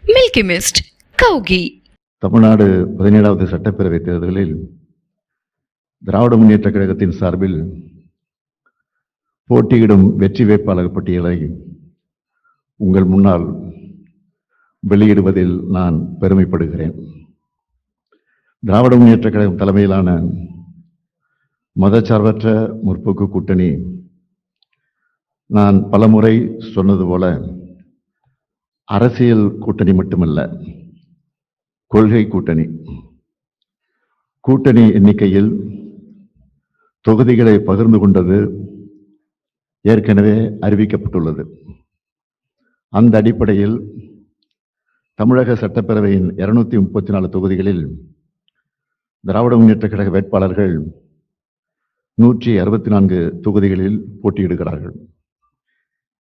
Milky Mist, கௌகி. தமிழ்நாடு 17வது சட்டப்பேரவை தேர்தலில் திராவிட முன்னேற்ற கழகத்தின் சார்பில் போட்டியிடும் வெற்றி வேட்பாளர் பட்டியலை உங்கள் முன்னால் வெளியிடுவதில் நான் பெருமைப்படுகிறேன். திராவிட முன்னேற்ற கழகம் தலைமையிலான மதச்சார்பற்ற முற்போக்கு கூட்டணி, நான் பலமுறை சொன்னது போல, அரசியல் கூட்டணி மட்டுமல்ல, கொள்கை கூட்டணி. கூட்டணி எண்ணிக்கையில் தொகுதிகளை பகிர்ந்து கொண்டது ஏற்கனவே அறிவிக்கப்பட்டுள்ளது. அந்த அடிப்படையில் தமிழக சட்டப்பேரவையின் 234 தொகுதிகளில் திராவிட முன்னேற்ற கழக வேட்பாளர்கள் 164 தொகுதிகளில் போட்டியிடுகிறார்கள்.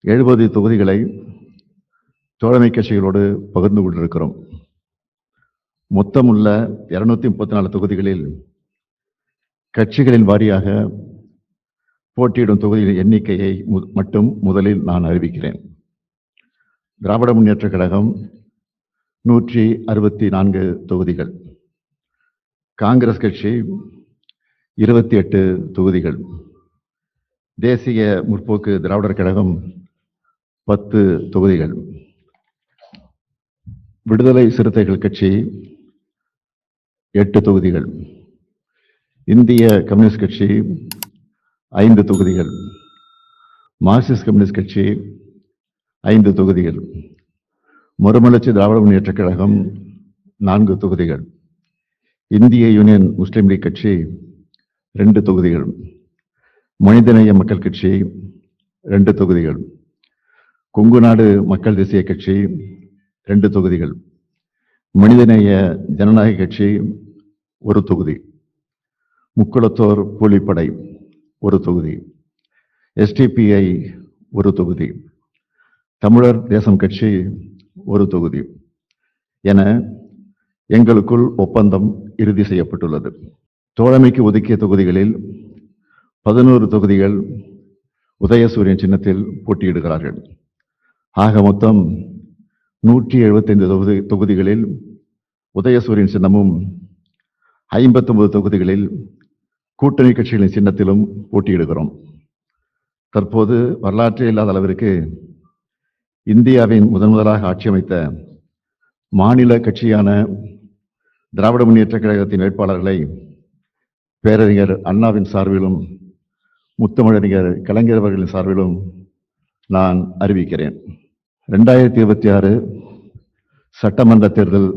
70 தொகுதிகளை தோழமை கட்சிகளோடு பகிர்ந்து கொண்டிருக்கிறோம். மொத்தமுள்ள 234 தொகுதிகளில் கட்சிகளின் வாரியாக போட்டியிடும் தொகுதிகளின் எண்ணிக்கையை மட்டும் முதலில் நான் அறிவிக்கிறேன். திராவிட முன்னேற்ற கழகம் 164 தொகுதிகள், காங்கிரஸ் கட்சி 28 தொகுதிகள், தேசிய முற்போக்கு திராவிடர் கழகம் 10 தொகுதிகள், விடுதலை சிறுத்தைகள் கட்சி 8 தொகுதிகள், இந்திய கம்யூனிஸ்ட் கட்சி 5 தொகுதிகள், மார்க்சிஸ்ட் கம்யூனிஸ்ட் கட்சி 5 தொகுதிகள், மறுமலர்ச்சி திராவிட முன்னேற்ற கழகம் 4 தொகுதிகள், இந்திய யூனியன் முஸ்லீம் லீக் கட்சி 2 தொகுதிகள், மனிதநேய மக்கள் கட்சி 2 தொகுதிகள், கொங்கு நாடு மக்கள் தேசிய கட்சி 2 தொகுதிகள், மனிதநேய ஜனநாயக கட்சி 1 தொகுதி, முக்குளத்தோர் கூலிப்படை 1 தொகுதி, SDPI 1 தொகுதி, தமிழர் தேசம் கட்சி 1 தொகுதி என எங்களுக்குள் ஒப்பந்தம் இறுதி செய்யப்பட்டுள்ளது. தோழமைக்கு ஒதுக்கிய தொகுதிகளில் 11 தொகுதிகள் உதயசூரியன் சின்னத்தில் போட்டியிடுகிறார்கள். ஆக மொத்தம் 175 தொகுதிகளில் உதயசூரியன் சின்னமும், 59 தொகுதிகளில் கூட்டணி கட்சிகளின் சின்னத்திலும் போட்டியிடுகிறோம். தற்போது வரலாற்றே இல்லாத அளவிற்கு இந்தியாவின் முதலாக ஆட்சி அமைத்த மாநில கட்சியான திராவிட முன்னேற்ற கழகத்தின் வேட்பாளர்களை பேரறிஞர் அண்ணாவின் சார்பிலும் முத்தமிழறிஞர் கலைஞர் அவர்களின் சார்பிலும் நான் அறிவிக்கிறேன். 2026 சட்டமன்ற தேர்தல்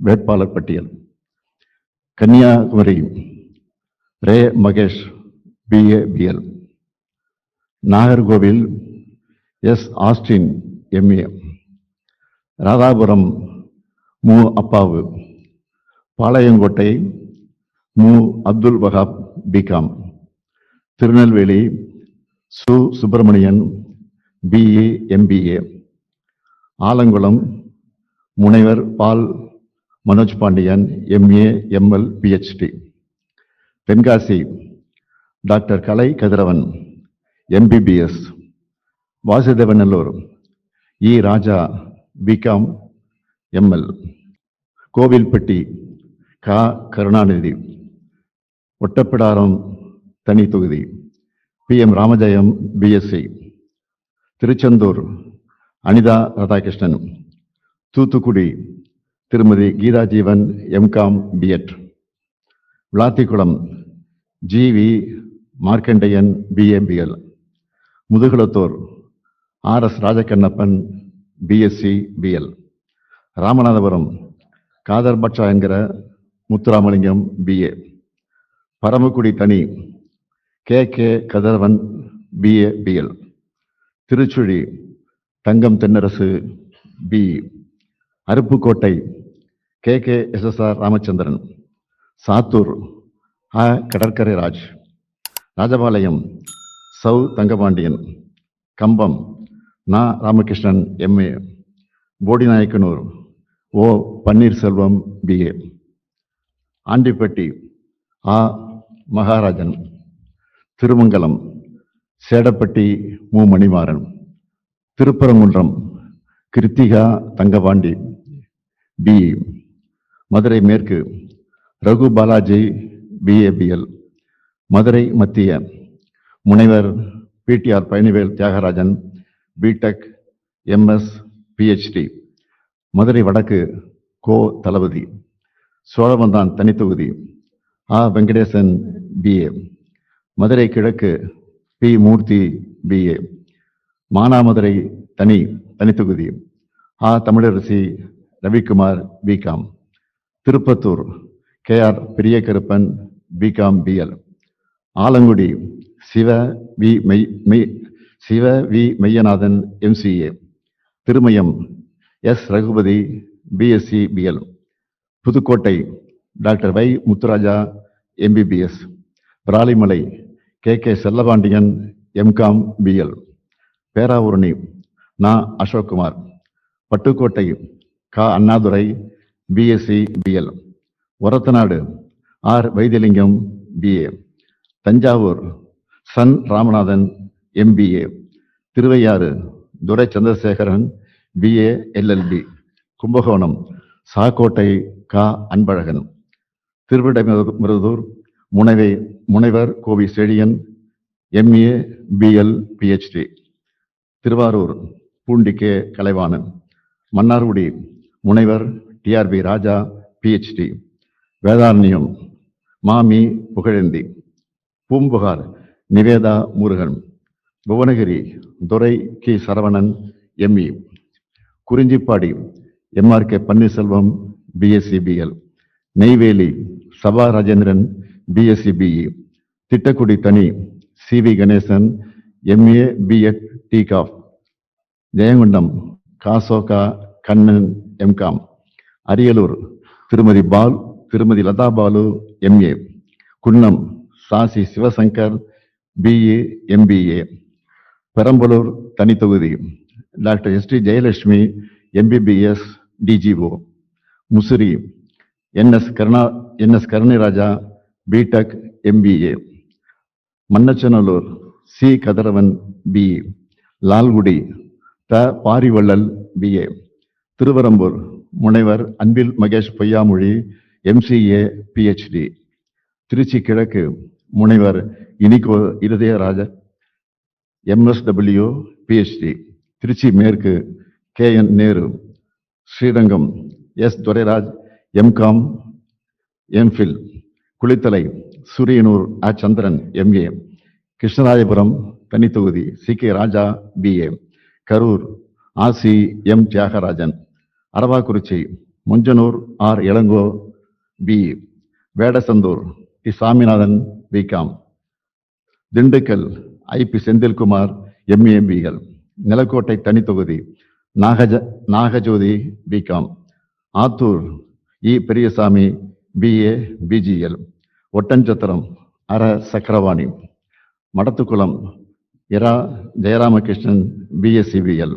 வேட்பாளர் பட்டியல்: கன்னியாகுமரி ரே Mahesh, BA BL, Nagercoil S Austin, MA, Radhapuram மு அப்பாவு, பாளையங்கோட்டை மு அப்துல் வஹாப், BCom, திருநெல்வேலி சு சுப்பிரமணியன், BE MBA, ஆலங்குளம் முனைவர் Paul Manoj Pandian, MA ML PhD, Tenkasi doctor Kalai Kathiravan, MBBS, Vasudevanallur E Raja, BCom ML, Kovilpatti கா கருணாநிதி, ஒட்டப்பிடாரம் தனி தொகுதி PM ராமஜெயம், BSc, திருச்செந்தூர் அனிதா ராதாகிருஷ்ணன், தூத்துக்குடி திருமதி Geetha Jeevan, MCom B.Ed, Vilathikulam GV Markandeyan, BA BL, Mudukulathur RS Rajakannappan, BSc BL, Ramanathapuram Kader பட்சா என்கிற முத்துராமலிங்கம், BA, பரமக்குடி தனி KK Kathiravan, BA BL, Tiruchuli Thangam Thennarasu, BE, Aruppukottai KK SSR Ramachandran, Sattur கடற்கரை ராஜ், ராஜபாளையம் சௌ தங்கபாண்டியன், கம்பம் நா Ramakrishnan, MA, Bodinayakanur O Panneerselvam, BA, Andipatti மகாராஜன், திருமங்கலம் சேடப்பட்டி மு மணிமாறன், திருப்பரங்குன்றம் கிருத்திகா தங்கபாண்டி பிஇ. மதுரை மேற்கு ரகு பாலாஜி பிஏபிஎல். மதுரை மத்திய முனைவர் PTR Palanivel Thiagarajan BTech MS PhD. Madurai வடக்கு கோ தளபதி. சோழவந்தான் தனித்தொகுதி ஆ வெங்கடேசன் பிஏ. மதுரை கிழக்கு பி மூர்த்தி பிஏ. மானாமதுரை தனித்தொகுதி ஆ Tamilarasi Ravikumar BCom. Tiruppattur KR Periyakaruppan BCom BL. Alangudi Siva V Meyyanathan MCA. Thirumayam S Ragupathi BSc BL. Pudukkottai doctor வை Muthuraja MBBS. Piranmalai K Chellapandian MCom BL. Peravurani நா அசோக்குமார். பட்டுக்கோட்டை கா Annadurai BSc BL. Orathanadu R Vaithilingam BA. Thanjavur சன் Ramanathan MBA. Thiruvaiyaru Durai Chandrasekaran BA LLB. Kumbakonam Sakkottai கா அன்பழகன். திருவிடைமருதூர் முனைவர் Kovi Chezhiyan MA BL PhD. Thiruvarur Poondi K Kalaivanan. Mannargudi முனைவர் டிஆர்பி ராஜா பிஹெச்டி. வேதாரண்யம் மாமி புகழேந்தி. பூம்புகார் நிவேதா முருகன். புவனகிரி துரை கி Saravanan ME. Kurinjipadi MRK Panneerselvam BSc BL. Neyveli Saba Rajendran BSc BE. Tittakudi தனி சிவி கணேசன் எம்ஏ பிஎட் டிகாப். ஜெயங்கொண்டம் காசோகா கண்ணன் எம்காம். அரியலூர் திருமதி லதா பாலு எம்ஏ. குன்னம் சாசி சிவசங்கர் பிஏ எம்பிஏ. பெரம்பலூர் தனித்தொகுதி doctor SD Jayalakshmi MBBS DGO. Musiri NS Karunairaja BTech MBA. Manachanallur C Kathiravan BE. Lalgudi த பாரிவள்ளல் பிஏ. திருவரம்பூர் முனைவர் அன்பில் மகேஷ் பொய்யாமொழி எம்சிஏ பிஹெச்டி. திருச்சி கிழக்கு முனைவர் Inigo Irudayaraj MSW PhD. Trichy மேற்கு KN Nehru. Srirangam S Durairaj MCom MPhil. Kulithalai Suriyanur ஆ சந்திரன் எம்ஏ. கிருஷ்ணராயபுரம் தனித்தொகுதி சி.கே. ராஜா பிஏ. கரூர் ஆசி M Thiyagarajan. Aravakurichi Munjanur R Elango BE. Vedasandur T Saminathan BCom. Dindigul IP Senthilkumar MA BL. Nilakottai தனித்தொகுதி நாகஜோதி பிகாம். ஆத்தூர் இ பெரியசாமி பிஏ பிஜிஎல். ஒட்டஞ்சத்திரம் அர சக்கரவாணி. மடத்துக்குளம் இரா ஜெயராமகிருஷ்ணன் பிஎஸ்சி பிஎல்.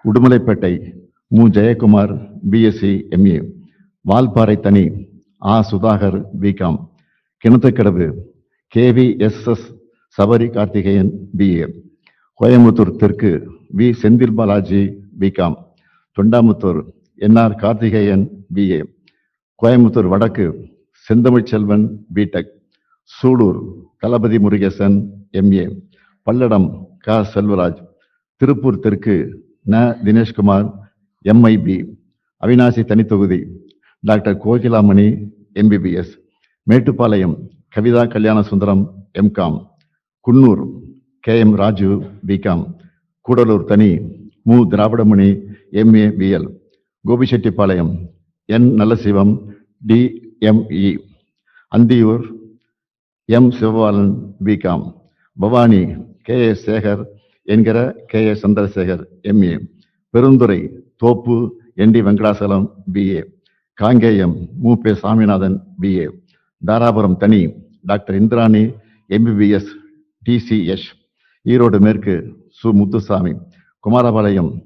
உடுமலைப்பேட்டை மு ஜெயக்குமார் பிஎஸ்சி எம்ஏ. வால்பாறை தனி ஆ Sudhakar BCom. Kinathukadavu KVSS Sabari Karthikeyan BA. Coimbatore தெற்கு V Senthil Balaji BCom. Thondamuthur NR Karthikeyan BA. Coimbatore வடக்கு செந்தமிழ்ச்செல்வன் பிடெக். சூலூர் தளபதி முருகேசன் எம்ஏ. பல்லடம் க செல்வராஜ். திருப்பூர் தெற்கு ந தினேஷ்குமார் எம்ஐபி. அவினாசி தனித்தொகுதி doctor Gokilamani MBBS. Mettupalayam Kavitha Kalyana Sundaram MCom. Coonoor KM Raju BCom. Gudalur தனி மு Dravidamani MA BL. Gobichettipalayam N Nallasivam DME. Anthiyur M Sivabalan BCom. Bhavani K A Sekar என்கிற K A Chandrasekar MA. Perundurai Thoppu N T Venkatachalam BA. Kangeyam M pay Saminathan BA. Dharapuram தனி doctor Indirani MBBS DCS. Erode மேற்கு சு Muthusamy. Kumarapalayam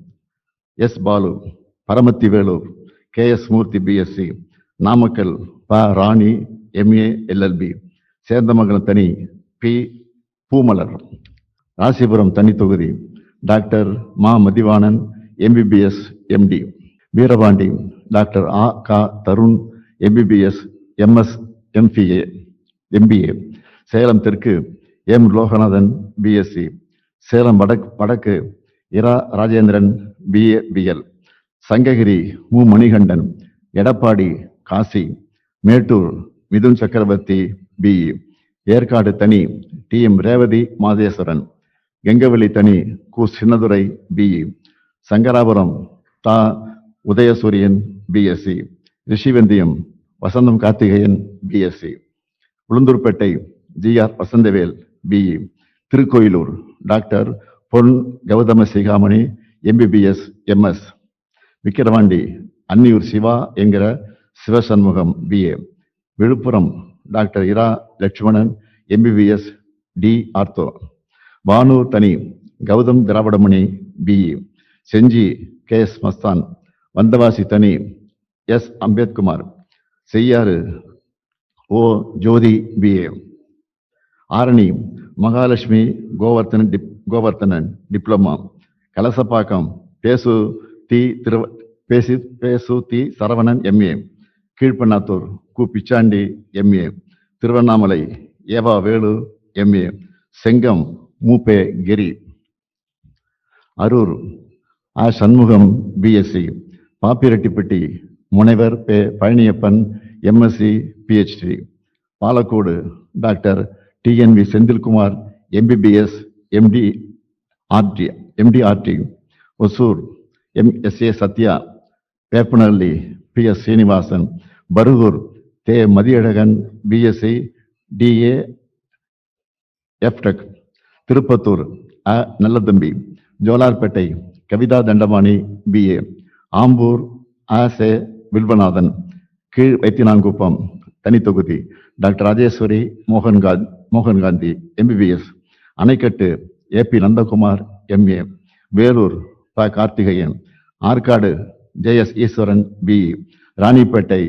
S Balu. Paramathi Velur K S Moorthy BSc. Namakkal ப ராணி எம்ஏ எல்எல்பி. சேந்தமங்கலம் தனி B Poomalar. Rasipuram தனி தொகுதி டாக்டர் மா Mathivanan MBBS MD. Veerapandi doctor ஆ கா Tharun MBBS MS MBA. Salem தெற்கு எம் லோகநாதன் பிஎஸ்சி. சேலம் வடக்கு இரா ராஜேந்திரன் பிஏ பிஎல். சங்ககிரி மு மணிகண்டன். எடப்பாடி காசி. மேட்டூர் மிதுன் சக்கரவர்த்தி பிஇ. ஏற்காடு தனி டிஎம் ரேவதி மாதேஸ்வரன். கெங்கவெளி தனி கு சின்னதுரை பிஇ. சங்கராபுரம் தா Udhayasuriyan BSc. Rishivandiyam Vasantham Karthikeyan BSc. Ulundurpet GR Vasanthavel BE. Tirukoilur doctor Pon Gowtham Sigamani MBBS MS. Vikravandi Anniyur Siva என்கிற சிவசண்முகம் பிஏ. விழுப்புரம் டாக்டர் இரா Lakshmanan MBBS D ortho. Vanur தனி Gowtham Dravidamani BE. Gingee K S Masthan. Vandavasi தனி S Ambethkumar. Cheyyar O Jothi BA. Arani Mahalakshmi Govardhanan diploma. Kalasapakkam பேசு தி சரவணன் எம்ஏ. கீழ்பண்ணாத்தூர் கு பிச்சாண்டி எம்ஏ. திருவண்ணாமலை ஏவா வேலு எம்ஏ. செங்கம் மூப்பே கிரி. அரூர் ஆ சண்முகம் பிஎஸ்சி. பாப்பிரெட்டிப்பட்டி முனைவர் பே Palaniappan MSc PhD. Palacode doctor TNV Senthilkumar MBBS MDRD. Hosur MSA Sathya. Veppanahalli PS Srinivasan. Bargur தே Mathiyazhagan BSc DA FTech. Tirupattur அ நல்லதம்பி. ஜோலார்பேட்டை கவிதா தண்டபாணி பிஏ. ஆம்பூர் ஆசே வில்வநாதன். கீழ் வைத்தியநான்குப்பம் தனித்தொகுதி doctor Rajeswari Mohangandhi MBBS. Anaicut AP Nandakumar MA. Vellore ப Karthikeyan. Arcot JS Eswaran BE. Ranipet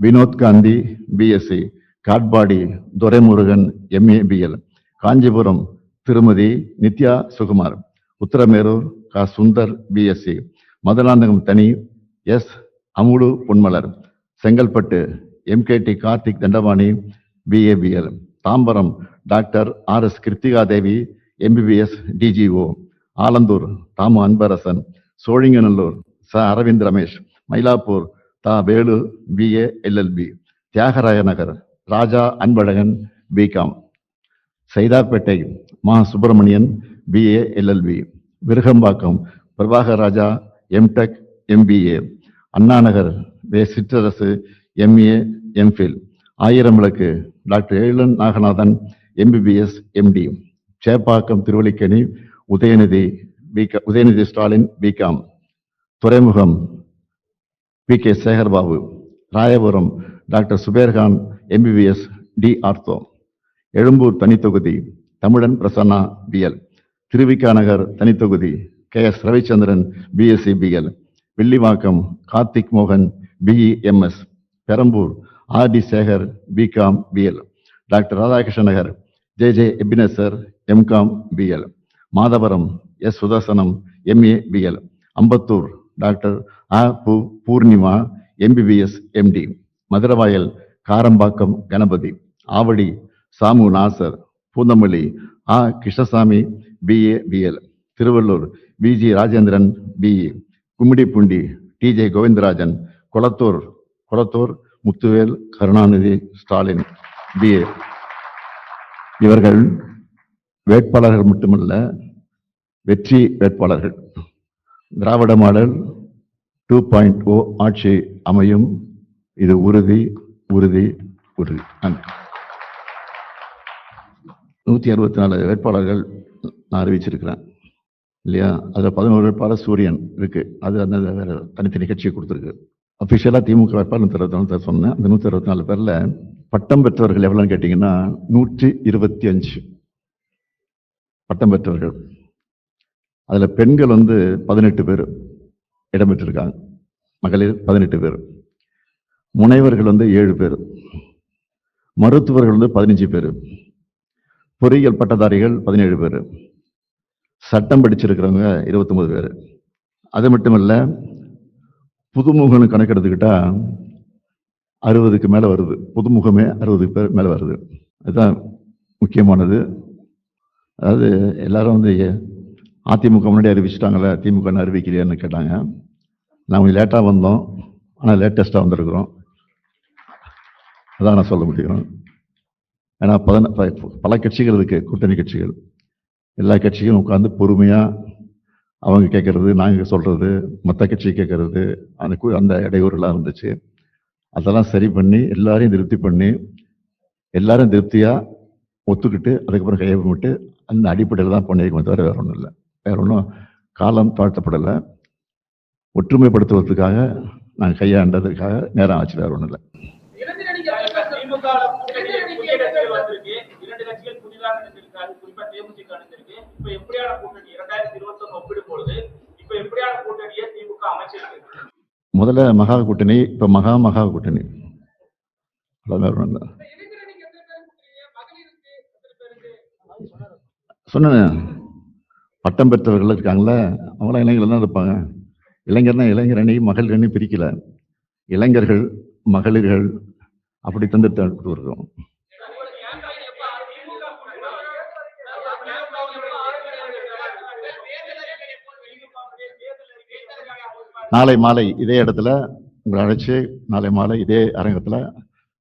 Vinoth Gandhi BSc. Katpadi Duraimurugan MA BL. Kanchipuram திருமதி நித்யா சுகுமார். உத்தரமேரூர் கா சுந்தர் பிஎஸ்சி. மதுராந்தகம் தனி S Amudu Ponmalar. Chengalpattu MKT Karthik Thandapani BA BL. Tambaram doctor RS Kiruthiga Devi MBBS DGO. Alandur Thamu Anbarasan. Sholinganallur ச அரவிந்த் ரமேஷ். மயிலாப்பூர் தா Velu BA LLB. Thiyagaraya Nagar Raja Anbazhagan BCom. Saidapet மா Subramanian BA LLB. Virugambakkam Prabhakar Raja MTech MBA. Annanagar வே Sitrarasu MA MPhil. Aayiramvilakku doctor Ezhilan Naganathan MBBS MD. Chepauk Thiruvallikeni Udhayanidhi Stalin BCom. Thuraimugam PK. Sekarbabu. Royapuram doctor Subairkhan MBBS D ortho. Egmore தனித்தொகுதி Tamizhan Prasanna BL. Thiruvika Nagar தனித்தொகுதி KS. Ravichandran BSc BL. Villivakkam Karthik மோகன் BE MS. Perambur RD Sekar BCom BL. Doctor Radhakrishna Nagar J Ebenezer MCom BL. Madhavaram S Sudharsanam MA BL. Ambattur doctor அ Poornima MBBS MD. Maduravoyal Karambakkam Ganapathi. Avadi Samu Nasar. Poonamallee ஆ Krishnasamy BA BL. Tiruvallur VG Rajendran BE. Gummidipoondi TJ Govindarajan. Kolathur Muthuvel Karunanidhi Stalin BA. இவர்கள் வேட்பாளர்கள் மட்டுமல்ல, வெற்றி வேட்பாளர்கள். திராவிட மாடல் 2.0 ஆட்சி அமையும். இது உறுதி உறுதி உறுதி. 164 வேட்பாளர்கள் நான் அறிவிச்சிருக்கிறேன் இல்லையா? அதில் 11 வேட்பாளர் சூரியன் இருக்கு. அது அந்த வேற தனித்தனி நிகழ்ச்சியை கொடுத்துருக்கு. அபிஷியலா திமுக வேட்பாளர் 164 பேர் சொன்னேன். அந்த 164 பேர்ல பட்டம் பெற்றவர்கள் எவ்வளவுன்னு கேட்டீங்கன்னா 125 பட்டம் பெற்றவர்கள். அதுல பெண்கள் 18 பேர் இடம்பெற்றிருக்காங்க. மகளிர் 18 பேர். முனைவர்கள் 7 பேர். மருத்துவர்கள் 15 பேர். பொறியியல் பட்டதாரிகள் 17 பேர். சட்டம் படிச்சிருக்கிறவங்க 29 பேர். அது மட்டுமல்ல, புதுமுகன்னு கணக்கெடுத்துக்கிட்டா 60க்கு மேலே வருது. புதுமுகமே 60 பேர் மேலே வருது. அதுதான் முக்கியமானது. அதாவது எல்லாரும் வந்து அதிமுக முன்னாடி அறிவிச்சிட்டாங்களே, திமுக அறிவிக்கலையான்னு கேட்டாங்க. நான் கொஞ்சம் லேட்டாக வந்தோம், ஆனால் லேட்டஸ்ட்டாக வந்திருக்கிறோம். அதான் நான் சொல்ல முடியும். ஏன்னா பல கட்சிகள் இருக்கு, கூட்டணி கட்சிகள். எல்லா கட்சிகளும் உட்காந்து பொறுமையாக அவங்க கேட்கறது, நாங்கள் சொல்றது, மற்ற கட்சி கேட்கறது, அந்த இடையூறுலாம் இருந்துச்சு. அதெல்லாம் சரி பண்ணி எல்லாரையும் திருப்தி பண்ணி எல்லாரும் திருப்தியாக ஒத்துக்கிட்டு அதுக்கப்புறம் கையெழுத்து அந்த அடிப்படையில் தான் பண்ணியிருக்கோம், தவிர வேற ஒன்றும் இல்லை. வேற ஒன்றும் காலம் தாழ்த்தப்படலை. ஒற்றுமைப்படுத்துவதற்காக நாங்கள் கையாண்டதுக்காக நேரம் ஆச்சு, வேற ஒன்றும் இல்லை. முதல்ல மகா கூட்டணி, இப்ப மகா கூட்டணி. சொன்னேன், பட்டம் பெற்றவர்கள் இருக்காங்களே, அவங்களாம் இளைஞர்கள் தான் இருப்பாங்க. இளைஞர்னா இளைஞர் அணி மகளிர் அணி பிரிக்கல, இளைஞர்கள் மகளிர்கள் அப்படி தந்து இருக்கிறோம். நாளை மாலை இதே இடத்துல உங்களை அழைச்சு நாளை மாலை இதே அரங்கத்துல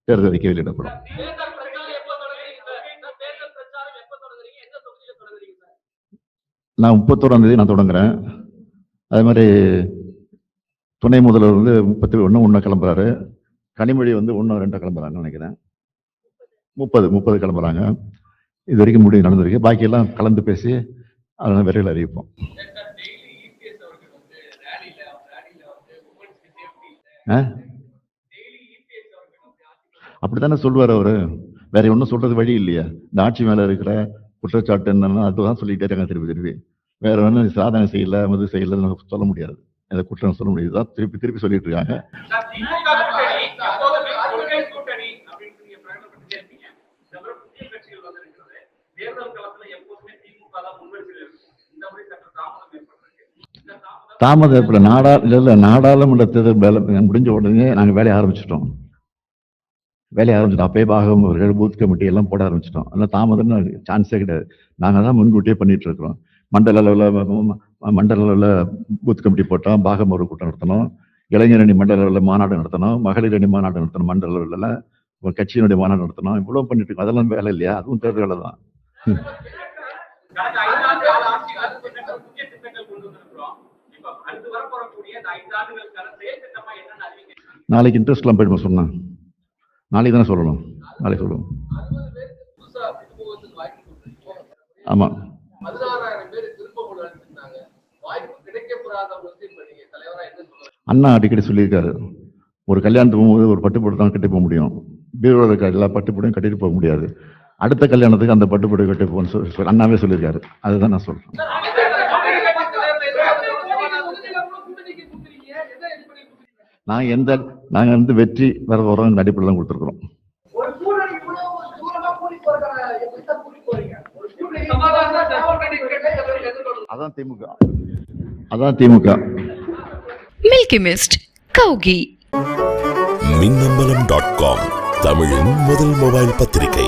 தேர்தல் அறிக்கை வெளியிடப்படும். நான் 31ஆம் தேதி நான் தொடங்குறேன். அதே மாதிரி துணை முதல்வர் வந்து 31 கிளம்புறாரு. கனிமொழி வந்து 1-2 கிளம்புறாங்கன்னு நினைக்கிறேன். 30 கிளம்புறாங்க. இது வரைக்கும் முடிவு நடந்திருக்கு. பாக்கி எல்லாம் கலந்து பேசி அதெல்லாம் விரைவில் அறிவிப்போம். அப்படித்தானே சொல்லுவார் அவரு. வேற ஒன்றும் சொல்றது வழி இல்லையா? இந்த ஆட்சி மேல இருக்கிற குற்றச்சாட்டு என்னன்னா அதுதான் சொல்லிட்டே இருக்காங்க திருப்பி. வேற ஒன்றும் சாதனை செய்யல, மது செய்யல சொல்ல முடியாது. அந்த குற்றம் சொல்ல முடியாது, திருப்பி சொல்லிட்டு இருக்காங்க. தாமதம் ஏற்பட நாடாளுமன்ற தேர்தல் முடிஞ்ச உடனே நாங்க வேலையை ஆரம்பிச்சிட்டோம். அப்பயே பாகம் அவர்கள் பூத் கமிட்டி எல்லாம் போட ஆரம்பிச்சிட்டோம். அதனால தாமதம் சான்ஸே கிடையாது. நாங்க தான் முன்கூட்டியே பண்ணிட்டு இருக்கிறோம். மண்டல அளவில் பூத் கமிட்டி போட்டோம், பாகம் ஒரு கூட்டம் நடத்தணும், இளைஞர் அணி மண்டல அளவில் மாநாடு நடத்தணும், மகளிர் அணி மாநாடு நடத்தணும், மண்டல அளவில் கட்சியினுடைய மாநாடு நடத்தணும். இவ்வளவு பண்ணிட்டு இருக்கோம். அதெல்லாம் வேலை இல்லையா? அதுவும் தேர்தல் வேலை தான். நாளைக்கு இன்ட்ரெஸ்ட்லாம் போயிடுமா சொன்னேன்? நாளைக்கு தானே சொல்லணும். நாளைக்கு சொல்லுவோம். ஆமா, அண்ணா அடிக்கடி சொல்லியிருக்காரு, ஒரு கல்யாணத்துக்கு போகும்போது ஒரு பட்டுப்புடவை தான் கட்டி போக முடியும், பீரோவில் இருக்க எல்லா பட்டுப்புடையும் கட்டிட்டு போக முடியாது. அடுத்த கல்யாணத்துக்கு அந்த பட்டுப்புடவை கட்டி போகணும்னு சொல்லி அண்ணாவே சொல்லியிருக்காரு. அதுதான் நான் சொல்றேன். நாங்க வந்து வெற்றி வர வரோம் அடிப்படையில் தான் கொடுத்துருக்குறோம். அதான் திமுக. Milky Mist கௌகி. மின்னம்பலம்.com தமிழின் முதல் மொபைல் பத்திரிகை.